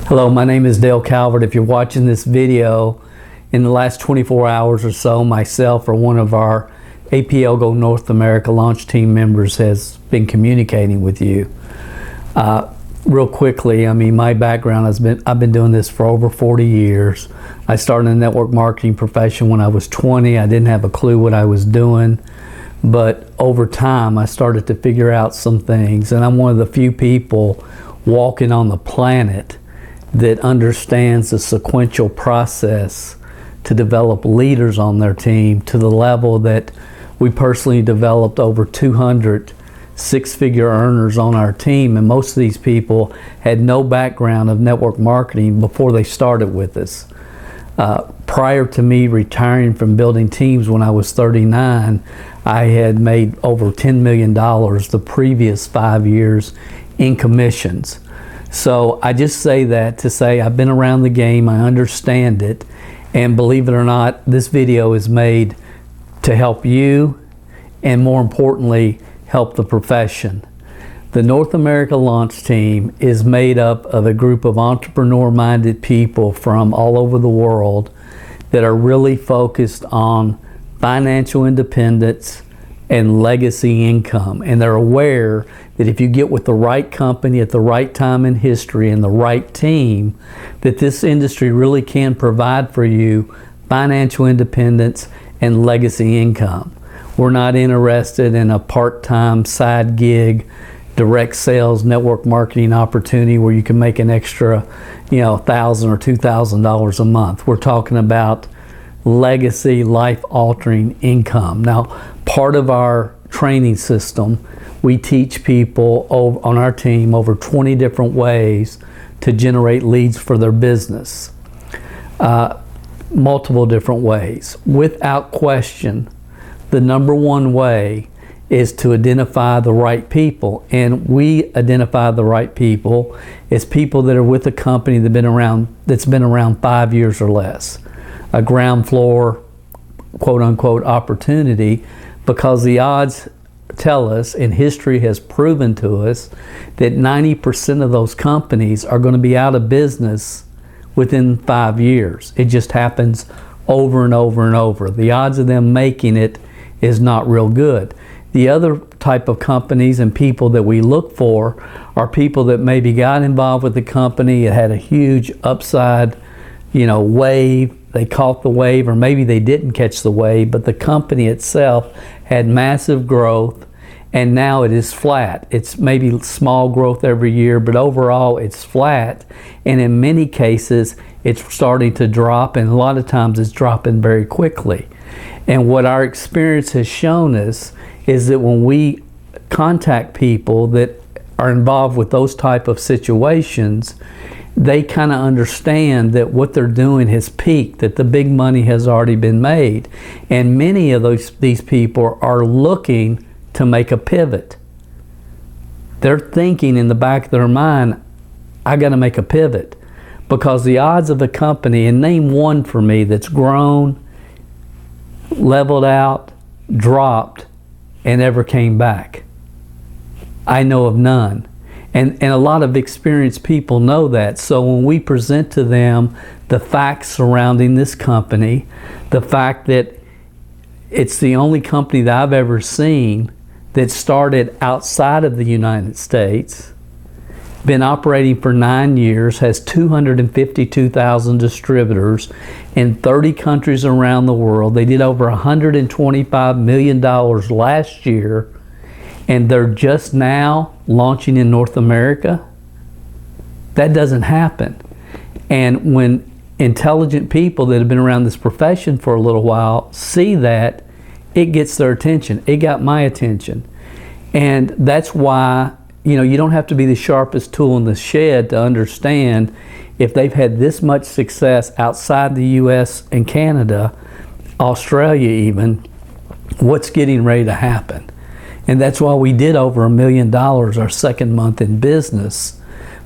Hello, my name is Dale Calvert. If you're watching this video, in the last 24 hours or so, myself or one of our APL Go North America launch team members has been communicating with you. Real quickly, my background I've been doing this for over 40 years. I started in the network marketing profession when I was 20. I didn't have a clue what I was doing, but over time I started to figure out some things, and I'm one of the few people walking on the planet that understands the sequential process to develop leaders on their team to the level that we personally developed over 200 six-figure earners on our team, and most of these people had no background of network marketing before they started with us. Prior to me retiring from building teams when I was 39, I had made over $10 million the previous 5 years in commissions. So I just say that to say I've been around the game, I understand it, and believe it or not, this video is made to help you and, more importantly, help the profession. The North America launch team is made up of a group of entrepreneur-minded people from all over the world that are really focused on financial independence and legacy income, and they're aware that if you get with the right company at the right time in history and the right team, that this industry really can provide for you financial independence and legacy income. We're not interested in a part-time side gig, direct sales, network marketing opportunity where you can make an extra, $1,000 or $2,000 a month. We're talking about legacy, life-altering income. Now, part of our training system, we teach people on our team over 20 different ways to generate leads for their business. Multiple different ways. Without question, the number one way is to identify the right people. And we identify the right people as people that are with a company that's been around 5 years or less. A ground floor, quote unquote, opportunity, because the odds tell us, and history has proven to us, that 90% of those companies are going to be out of business within 5 years. It just happens over and over and over. The odds of them making it is not real good. The other type of companies and people that we look for are people that maybe got involved with the company, it had a huge upside, wave. They caught the wave, or maybe they didn't catch the wave, but the company itself had massive growth, and now it is flat. It's maybe small growth every year, but overall it's flat, and in many cases it's starting to drop, and a lot of times it's dropping very quickly. And what our experience has shown us is that when we contact people that are involved with those type of situations, they kind of understand that what they're doing has peaked, that the big money has already been made. And many of these people are looking to make a pivot. They're thinking in the back of their mind, I got to make a pivot, because the odds of a company, and name one for me that's grown, leveled out, dropped, and never came back. I know of none. And a lot of experienced people know that. So when we present to them the facts surrounding this company, the fact that it's the only company that I've ever seen that started outside of the United States, been operating for 9 years, has 252,000 distributors in 30 countries around the world. They did over $125 million last year, and they're just now launching in North America. That doesn't happen. And when intelligent people that have been around this profession for a little while see that, it gets their attention. It got my attention. And that's why, you don't have to be the sharpest tool in the shed to understand if they've had this much success outside the US and Canada, Australia even, what's getting ready to happen. And that's why we did over $1 million our second month in business,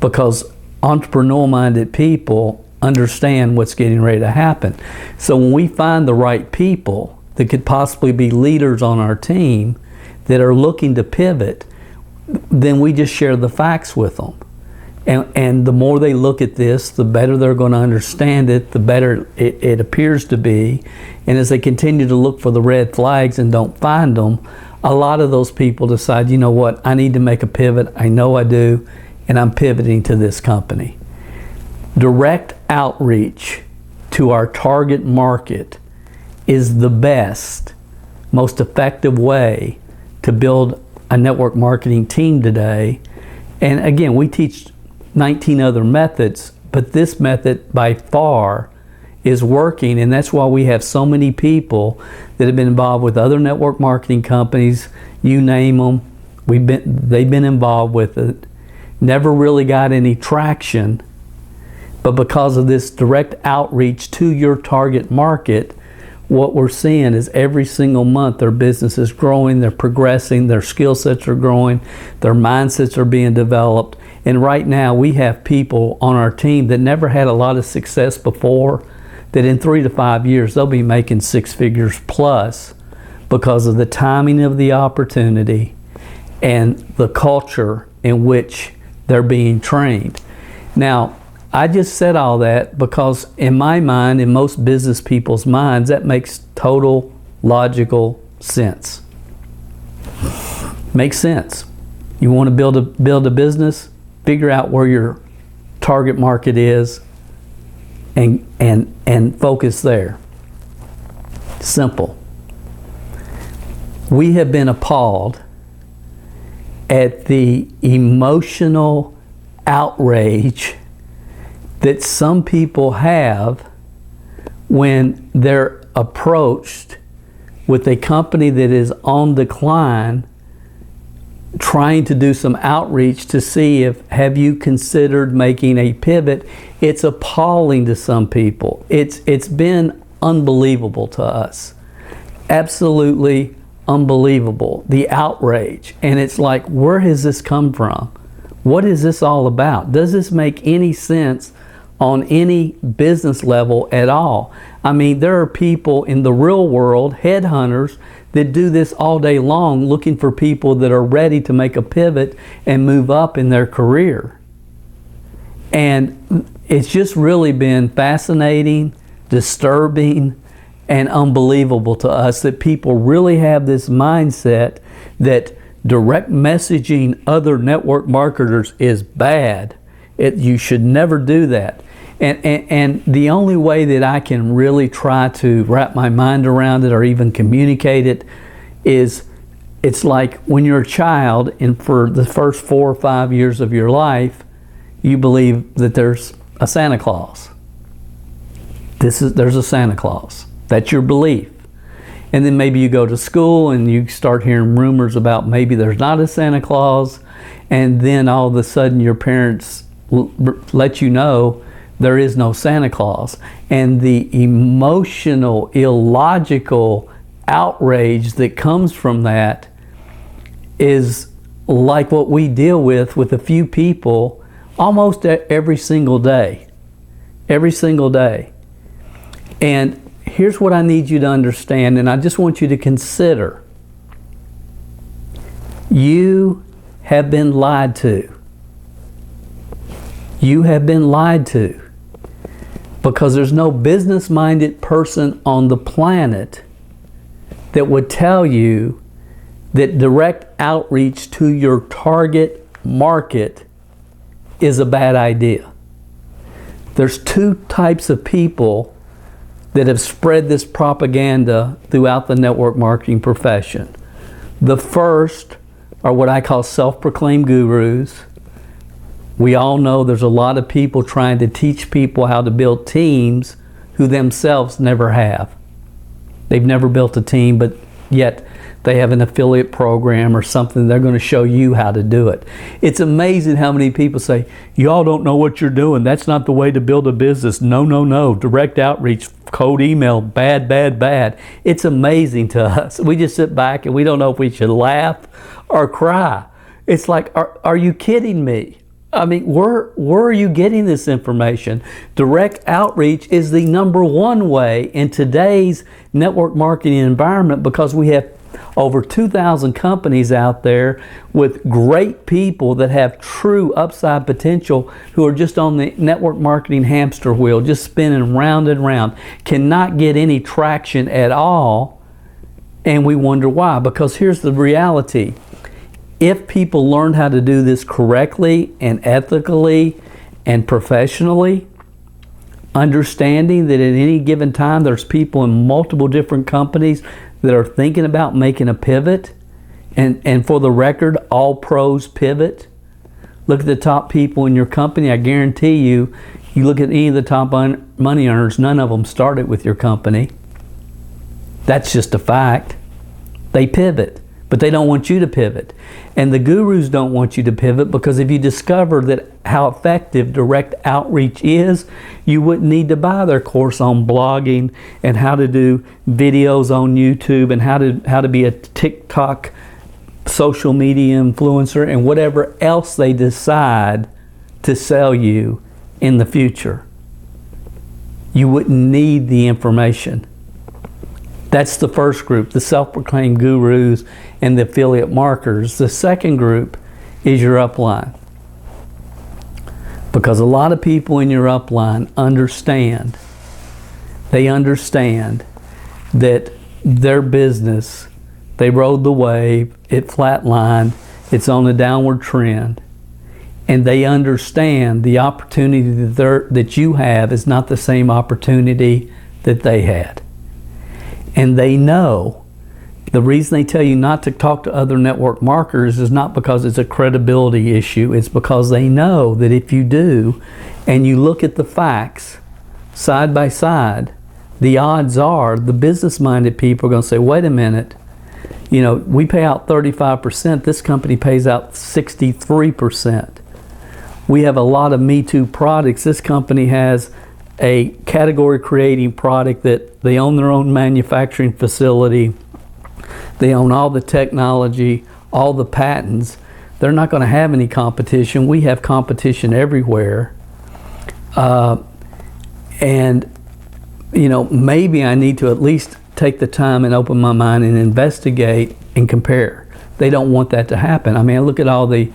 because entrepreneur-minded people understand what's getting ready to happen. So when we find the right people that could possibly be leaders on our team that are looking to pivot, then we just share the facts with them. And the more they look at this, the better they're going to understand it, the better it appears to be. And as they continue to look for the red flags and don't find them, a lot of those people decide, you know what, I need to make a pivot. I know I do, and I'm pivoting to this company. Direct outreach to our target market is the best, most effective way to build a network marketing team today. And again, we teach 19 other methods, but this method by far is working, and that's why we have so many people that have been involved with other network marketing companies. You name them, they've been involved with it, never really got any traction, but because of this direct outreach to your target market, what we're seeing is every single month their business is growing, they're progressing, their skill sets are growing, their mindsets are being developed. And right now we have people on our team that never had a lot of success before, that in 3 to 5 years they'll be making 6 figures plus because of the timing of the opportunity and the culture in which they're being trained. Now, I just said all that because in my mind, in most business people's minds, that makes total logical sense. Makes sense. You want to build a business, figure out where your target market is and focus there. Simple. We have been appalled at the emotional outrage that some people have when they're approached with a company that is on decline, trying to do some outreach to see if, have you considered making a pivot? It's appalling to some people. It's been unbelievable to us. Absolutely unbelievable, the outrage. And it's like, where has this come from? What is this all about? Does this make any sense on any business level at all? I mean, there are people in the real world, headhunters, that do this all day long looking for people that are ready to make a pivot and move up in their career. And it's just really been fascinating, disturbing, and unbelievable to us that people really have this mindset that direct messaging other network marketers is bad. You should never do that. And the only way that I can really try to wrap my mind around it or even communicate it is, it's like when you're a child and for the first 4 or 5 years of your life, you believe that there's a Santa Claus. There's a Santa Claus. That's your belief. And then maybe you go to school and you start hearing rumors about maybe there's not a Santa Claus, and then all of a sudden your parents let you know there is no Santa Claus. And the emotional, illogical outrage that comes from that is like what we deal with a few people almost every single day. Every single day. And here's what I need you to understand, and I just want you to consider. You have been lied to. You have been lied to. Because there's no business-minded person on the planet that would tell you that direct outreach to your target market is a bad idea. There's 2 types of people that have spread this propaganda throughout the network marketing profession. The first are what I call self-proclaimed gurus. We all know there's a lot of people trying to teach people how to build teams who themselves never have. They've never built a team, but yet they have an affiliate program or something. They're going to show you how to do it. It's amazing how many people say, y'all don't know what you're doing. That's not the way to build a business. No, no, no. Direct outreach, cold email, bad, bad, bad. It's amazing to us. We just sit back and we don't know if we should laugh or cry. It's like, are you kidding me? I mean, where are you getting this information? Direct outreach is the #1 way in today's network marketing environment because we have over 2,000 companies out there with great people that have true upside potential who are just on the network marketing hamster wheel, just spinning round and round, cannot get any traction at all. And we wonder why. Because here's the reality. If people learn how to do this correctly and ethically and professionally, understanding that at any given time there's people in multiple different companies that are thinking about making a pivot, and for the record, all pros pivot. Look at the top people in your company. I guarantee you, you look at any of the top money earners, none of them started with your company. That's just a fact. They pivot, but they don't want you to pivot. And the gurus don't want you to pivot, because if you discover that how effective direct outreach is, you wouldn't need to buy their course on blogging and how to do videos on YouTube and how to be a TikTok social media influencer and whatever else they decide to sell you in the future. You wouldn't need the information. That's the first group, the self-proclaimed gurus and the affiliate marketers. The second group is your upline. Because a lot of people in your upline understand, they understand that their business, they rode the wave, it flatlined, it's on a downward trend. And they understand the opportunity that you have is not the same opportunity that they had. And they know the reason they tell you not to talk to other network marketers is not because it's a credibility issue. It's because they know that if you do, and you look at the facts side by side, the odds are the business-minded people are going to say, wait a minute, you know, we pay out 35%. This company pays out 63%. We have a lot of Me Too products. This company has a category creating product that they own their own manufacturing facility. They own all the technology, all the patents. They're not going to have any competition. We have competition everywhere. And, you know, maybe I need to at least take the time and open my mind and investigate and compare. They don't want that to happen. I mean, look at all the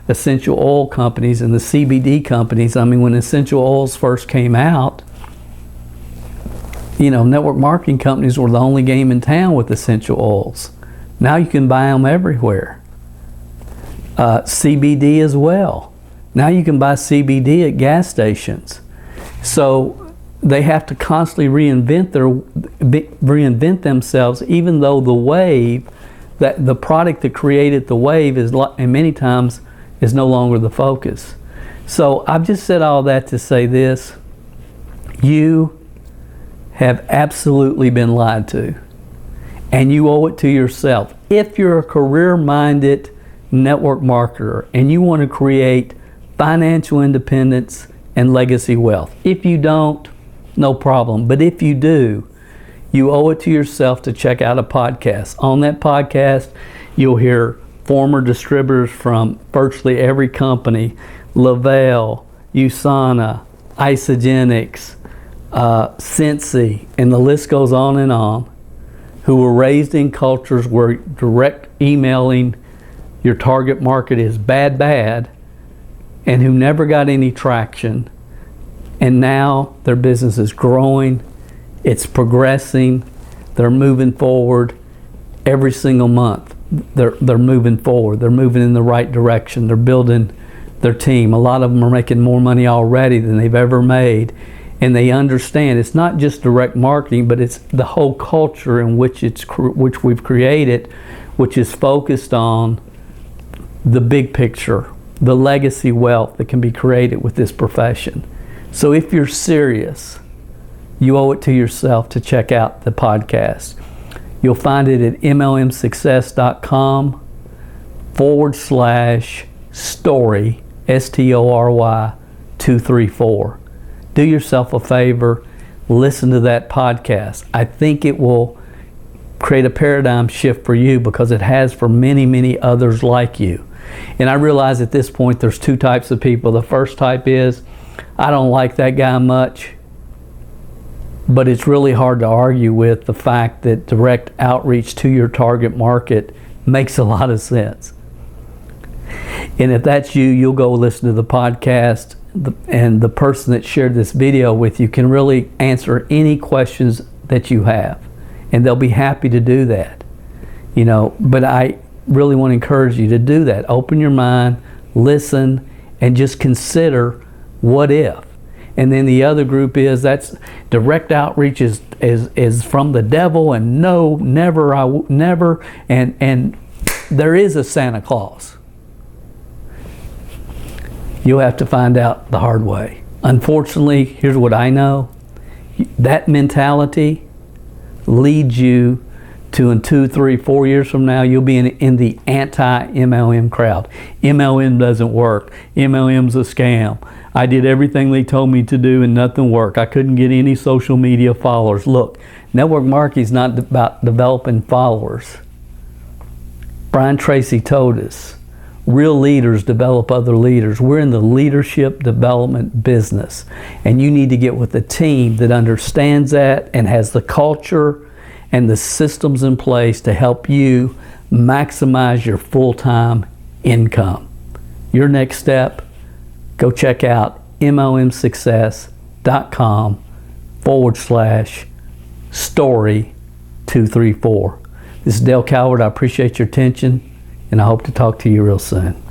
essential oil companies and the CBD companies. I mean, when essential oils first came out, you know, network marketing companies were the only game in town with essential oils. Now you can buy them everywhere. CBD as well. Now you can buy CBD at gas stations. So they have to constantly reinvent themselves, even though the wave, that the product that created the wave is, and many times, is no longer the focus. So I've just said all that to say this. You have absolutely been lied to. And you owe it to yourself. If you're a career-minded network marketer and you want to create financial independence and legacy wealth. If you don't, no problem. But if you do, you owe it to yourself to check out a podcast. On that podcast, you'll hear former distributors from virtually every company, Lavelle, USANA, Isogenics, Sensi, and the list goes on, who were raised in cultures where direct emailing your target market is bad, and who never got any traction. And now their business is growing, it's progressing, they're moving forward every single month. They're moving forward. They're moving in the right direction. They're building their team. A lot of them are making more money already than they've ever made. And they understand it's not just direct marketing, but it's the whole culture in which we've created, which is focused on the big picture, the legacy wealth that can be created with this profession. So if you're serious, you owe it to yourself to check out the podcast. You'll find it at mlmsuccess.com/story, STORY 234. Do yourself a favor, listen to that podcast. I think it will create a paradigm shift for you, because it has for many, many others like you. And I realize at this point there's two types of people. The first type is, I don't like that guy much, But it's really hard to argue with the fact that direct outreach to your target market makes a lot of sense. And if that's you, you'll go listen to the podcast, and the person that shared this video with you can really answer any questions that you have, and they'll be happy to do that. But I really want to encourage you to do that. Open your mind, listen, and just consider what if. And then the other group is that's direct outreach is from the devil, and no, never, and there is a Santa Claus. You'll have to find out the hard way. Unfortunately, here's what I know. That mentality leads you to, in 2, 3, 4 years from now, you'll be in the anti-MLM crowd. MLM doesn't work. MLM's a scam. I did everything they told me to do and nothing worked. I couldn't get any social media followers. Look, network marketing is not about developing followers. Brian Tracy told us, real leaders develop other leaders. We're in the leadership development business, and you need to get with a team that understands that and has the culture and the systems in place to help you maximize your full-time income. Your next step, go check out MLMsuccess.com/story234. This is Dale Calvert. I appreciate your attention, and I hope to talk to you real soon.